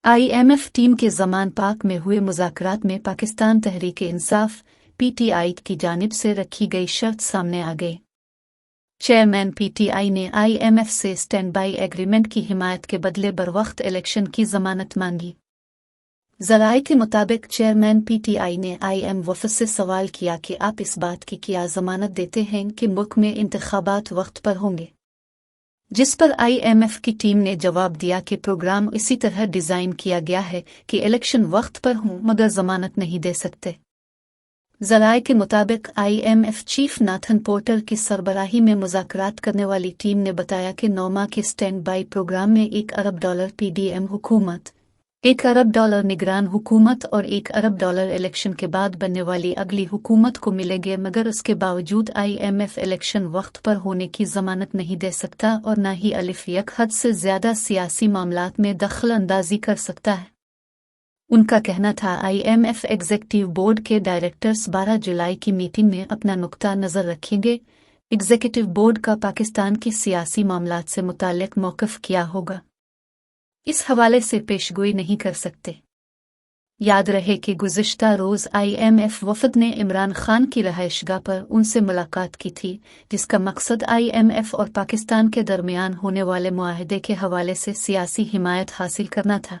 IMF team के ज़मान पाक में हुए मुज़ाकरात में पाकिस्तान तहरीक-ए-इंसाफ PTI की जानिब से रखी गई शर्त सामने आ गई। चेयरमैन PTI ने IMF से स्टैंड बाई एग्रीमेंट की हिमायत के बदले बरवक्त इलेक्शन की ज़मानत मांगी। ज़राए के मुताबिक चेयरमैन PTI ने IM वफ़द से सवाल किया कि आप इस बात की क्या ज़मानत देते हैं कि मुल्क में इंतख़ाबात वक्त पर होंगे, जिस पर IMF की टीम ने जवाब दिया कि प्रोग्राम इसी तरह डिज़ाइन किया गया है कि इलेक्शन वक्त पर हों मगर ज़मानत नहीं दे सकते। ज़राए के मुताबिक IMF चीफ नाथन पोर्टर की सरबराही में मुज़ाकरात करने वाली टीम ने बताया कि 9 माह के स्टैंड बाई प्रोग्राम में $1 अरब PDM हुकूमत, $1 अरब निगरान हुकूमत और $1 अरब इलेक्शन के बाद बनने वाली अगली हुकूमत को मिलेंगे, मगर उसके बावजूद IMF इलेक्शन वक्त पर होने की ज़मानत नहीं दे सकता और न ही अलिफ यक हद से ज़्यादा सियासी मामलात में दखल अंदाजी कर सकता है। उनका कहना था IMF एग्जीक्यूटिव बोर्ड के डायरेक्टर्स 12 जुलाई की मीटिंग में अपना नुक्ता नज़र रखेंगे। एग्जीक्यूटिव बोर्ड का पाकिस्तान के सियासी मामलात से मुताल्लिक मौक़िफ़ क्या होगा, इस हवाले से पेशगोई नहीं कर सकते। याद रहे कि गुज़िश्ता रोज़ IMF वफ़द ने इमरान खान की रहायशगाह पर उनसे मुलाकात की थी, जिसका मकसद IMF और पाकिस्तान के दरमियान होने वाले मुआहदे के हवाले से सियासी हिमायत हासिल करना था।